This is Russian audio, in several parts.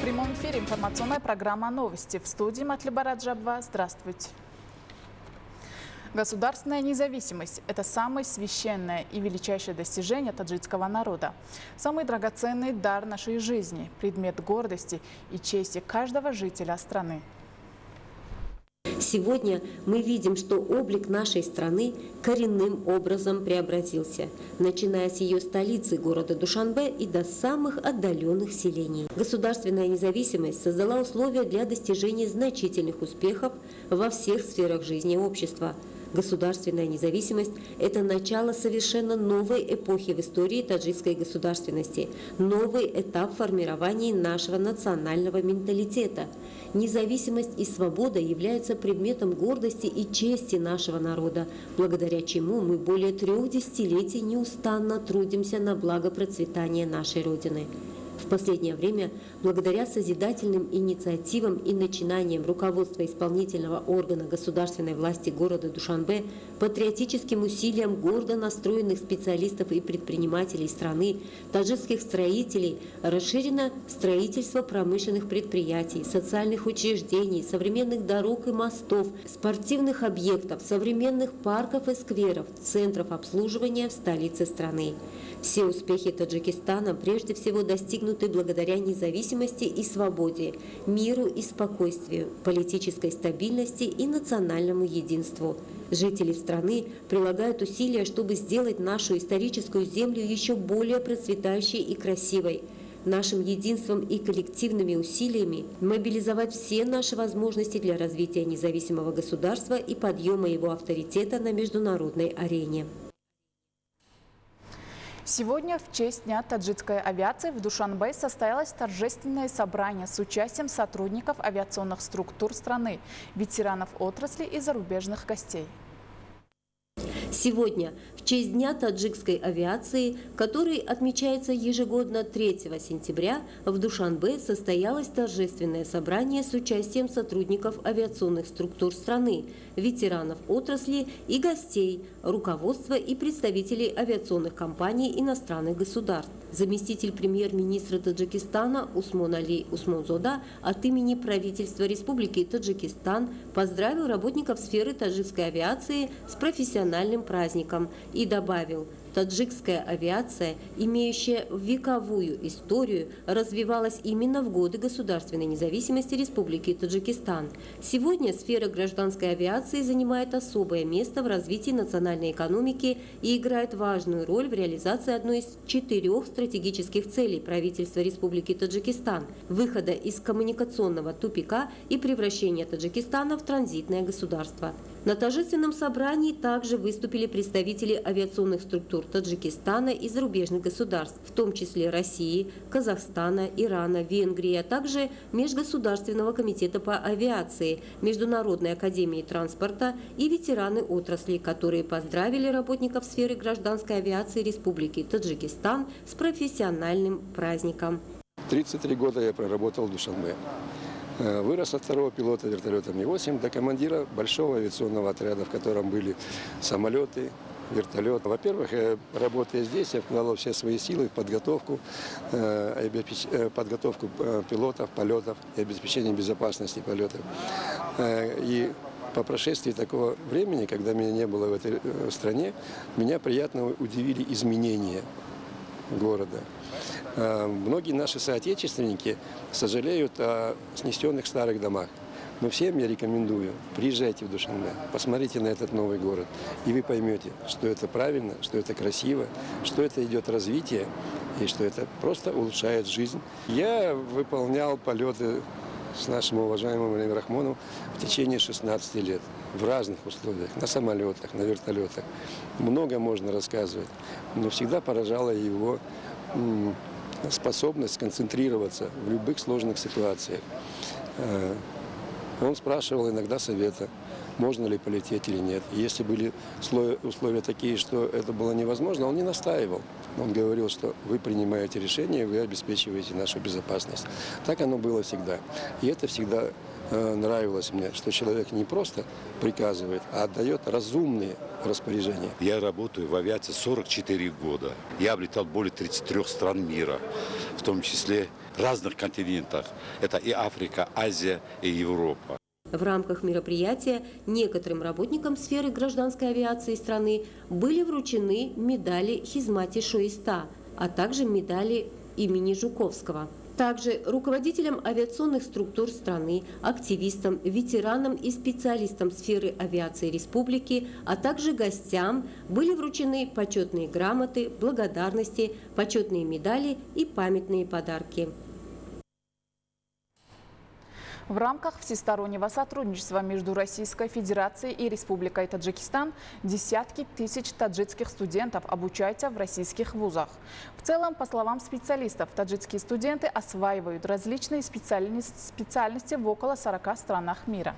В прямом эфире информационная программа «Новости». В студии Матлиба Раджабова. Здравствуйте. Государственная независимость – это самое священное и величайшее достижение таджикского народа. Самый драгоценный дар нашей жизни, предмет гордости и чести каждого жителя страны. Сегодня мы видим, что облик нашей страны коренным образом преобразился, начиная с ее столицы города Душанбе и до самых отдаленных селений. Государственная независимость создала условия для достижения значительных успехов во всех сферах жизни общества. Государственная независимость – это начало совершенно новой эпохи в истории таджикской государственности, новый этап формирования нашего национального менталитета. Независимость и свобода являются предметом гордости и чести нашего народа, благодаря чему мы более 3 десятилетий неустанно трудимся на благо процветания нашей Родины. В последнее время, благодаря созидательным инициативам и начинаниям руководства исполнительного органа государственной власти города Душанбе, патриотическим усилиям гордо настроенных специалистов и предпринимателей страны, таджикских строителей, расширено строительство промышленных предприятий, социальных учреждений, современных дорог и мостов, спортивных объектов, современных парков и скверов, центров обслуживания в столице страны. Все успехи Таджикистана прежде всего достигнуты благодаря независимости и свободе, миру и спокойствию, политической стабильности и национальному единству. Жители страны прилагают усилия, чтобы сделать нашу историческую землю еще более процветающей и красивой. Нашим единством и коллективными усилиями мобилизовать все наши возможности для развития независимого государства и подъема его авторитета на международной арене. Сегодня в честь Дня таджикской авиации в Душанбе состоялось торжественное собрание с участием сотрудников авиационных структур страны, ветеранов отрасли и зарубежных гостей. Сегодня, в честь Дня таджикской авиации, который отмечается ежегодно 3 сентября, в Душанбе состоялось торжественное собрание с участием сотрудников авиационных структур страны, ветеранов отрасли и гостей, руководства и представителей авиационных компаний иностранных государств. Заместитель премьер-министра Таджикистана Усмон Али Усмонзода от имени правительства Республики Таджикистан поздравил работников сферы таджикской авиации с профессиональным праздником и добавил: таджикская авиация, имеющая вековую историю, развивалась именно в годы государственной независимости Республики Таджикистан. Сегодня сфера гражданской авиации занимает особое место в развитии национальной экономики и играет важную роль в реализации одной из 4 стратегических целей правительства Республики Таджикистан – выхода из коммуникационного тупика и превращения Таджикистана в транзитное государство. На торжественном собрании также выступили представители авиационных структур Таджикистана и зарубежных государств, в том числе России, Казахстана, Ирана, Венгрии, а также Межгосударственного комитета по авиации, Международной академии транспорта и ветераны отрасли, которые поздравили работников сферы гражданской авиации Республики Таджикистан с профессиональным праздником. 33 года я проработал в Душанбе. Вырос от 2-го пилота вертолета Ми-8 до командира большого авиационного отряда, в котором были самолеты, вертолет. Во-первых, работая здесь, я вкладывал все свои силы в подготовку пилотов, полетов и обеспечение безопасности полетов. И по прошествии такого времени, когда меня не было в этой стране, меня приятно удивили изменения города. Многие наши соотечественники сожалеют о снесенных старых домах. Но всем я рекомендую, приезжайте в Душанбе, посмотрите на этот новый город, и вы поймете, что это правильно, что это красиво, что это идет развитие, и что это просто улучшает жизнь. Я выполнял полеты с нашим уважаемым Алием Рахмоном в течение 16 лет, в разных условиях, на самолетах, на вертолетах. Много можно рассказывать, но всегда поражала его способность сконцентрироваться в любых сложных ситуациях. Он спрашивал иногда совета, можно ли полететь или нет. И если были условия такие, что это было невозможно, он не настаивал. Он говорил, что вы принимаете решение, вы обеспечиваете нашу безопасность. Так оно было всегда. И это всегда нравилось мне, что человек не просто приказывает, а отдает разумные распоряжения. Я работаю в авиации 44 года. Я облетал более 33 стран мира, в том числе разных континентах. Это и Африка, Азия и Европа. В рамках мероприятия некоторым работникам сферы гражданской авиации страны были вручены медали Хизмати Шоиста, а также медали имени Жуковского. Также руководителям авиационных структур страны, активистам, ветеранам и специалистам сферы авиации республики, а также гостям были вручены почетные грамоты, благодарности, почетные медали и памятные подарки. В рамках всестороннего сотрудничества между Российской Федерацией и Республикой Таджикистан десятки тысяч таджикских студентов обучаются в российских вузах. В целом, по словам специалистов, таджикские студенты осваивают различные специальности в около 40 странах мира.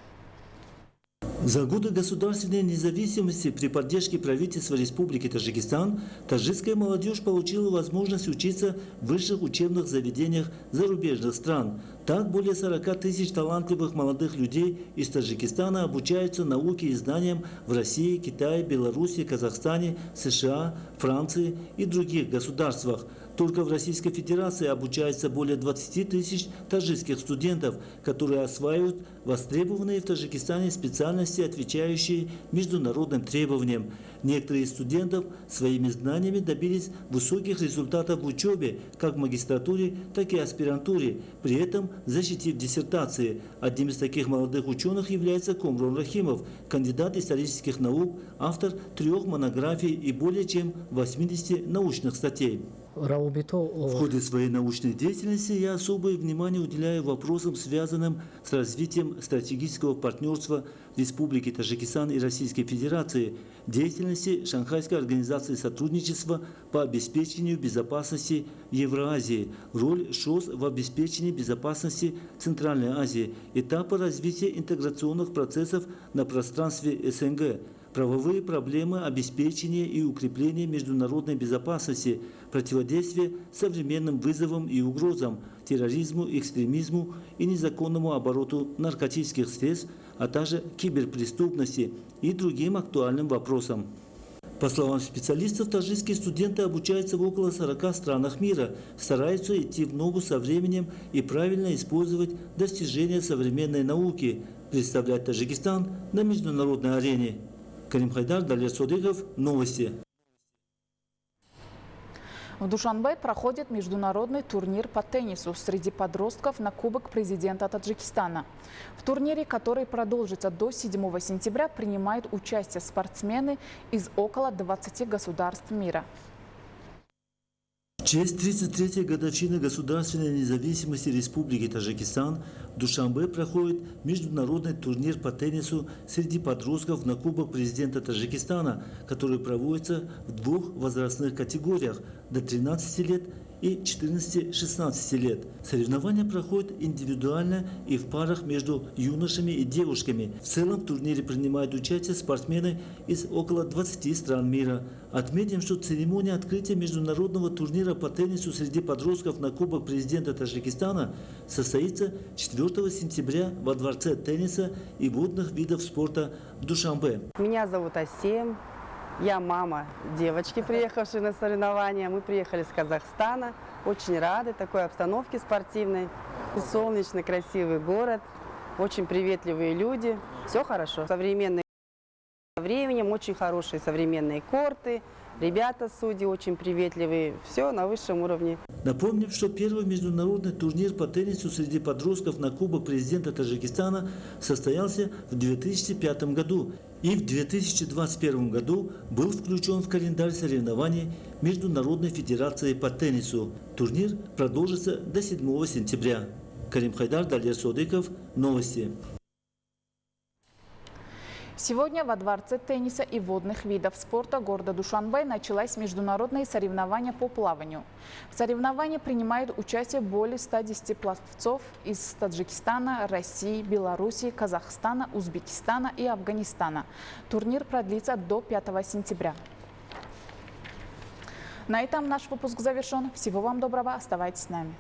За годы государственной независимости при поддержке правительства Республики Таджикистан таджикская молодежь получила возможность учиться в высших учебных заведениях зарубежных стран. Так, более 40 тысяч талантливых молодых людей из Таджикистана обучаются науке и знаниям в России, Китае, Беларуси, Казахстане, США, Франции и других государствах. Только в Российской Федерации обучается более 20 тысяч таджикских студентов, которые осваивают востребованные в Таджикистане специальности, отвечающие международным требованиям. Некоторые из студентов своими знаниями добились высоких результатов в учебе, как в магистратуре, так и аспирантуре, при этом защитив диссертации. Одним из таких молодых ученых является Комрон Рахимов, кандидат исторических наук, автор 3 монографий и более чем 80 научных статей. В ходе своей научной деятельности я особое внимание уделяю вопросам, связанным с развитием стратегического партнерства Республики Таджикистан и Российской Федерации, деятельности Шанхайской организации сотрудничества по обеспечению безопасности в Евразии, роль ШОС в обеспечении безопасности Центральной Азии, этапы развития интеграционных процессов на пространстве СНГ, правовые проблемы обеспечения и укрепления международной безопасности, противодействие современным вызовам и угрозам, терроризму, экстремизму и незаконному обороту наркотических средств, а также киберпреступности и другим актуальным вопросам. По словам специалистов, таджикские студенты обучаются в около 40 странах мира, стараются идти в ногу со временем и правильно использовать достижения современной науки, представлять Таджикистан на международной арене. Карим Хайдар, Далер Содыков, новости. В Душанбе проходит международный турнир по теннису среди подростков на Кубок президента Таджикистана. В турнире, который продолжится до 7 сентября, принимают участие спортсмены из около 20 государств мира. В честь 33-й годовщины государственной независимости Республики Таджикистан в Душанбе проходит международный турнир по теннису среди подростков на Кубок президента Таджикистана, который проводится в 2 возрастных категориях – до 13 лет и 14-16 лет. Соревнования проходят индивидуально и в парах между юношами и девушками. В целом в турнире принимают участие спортсмены из около 20 стран мира. Отметим, что церемония открытия международного турнира по теннису среди подростков на Кубок президента Таджикистана состоится 4 сентября во Дворце тенниса и водных видов спорта в Душанбе. Меня зовут Асем. Я мама девочки, приехавшей на соревнования. Мы приехали с Казахстана. Очень рады такой обстановке спортивной. Солнечный, красивый город. Очень приветливые люди. Все хорошо. Современные временем, очень хорошие современные корты. Ребята, судьи, очень приветливые. Все на высшем уровне. Напомним, что первый международный турнир по теннису среди подростков на Кубок президента Таджикистана состоялся в 2005 году. И в 2021 году был включен в календарь соревнований Международной федерации по теннису. Турнир продолжится до 7 сентября. Карим Хайдар, Далер Содыков, новости. Сегодня во Дворце тенниса и водных видов спорта города Душанбе началось международные соревнования по плаванию. В соревновании принимают участие более 110 пловцов из Таджикистана, России, Беларуси, Казахстана, Узбекистана и Афганистана. Турнир продлится до 5 сентября. На этом наш выпуск завершен. Всего вам доброго. Оставайтесь с нами.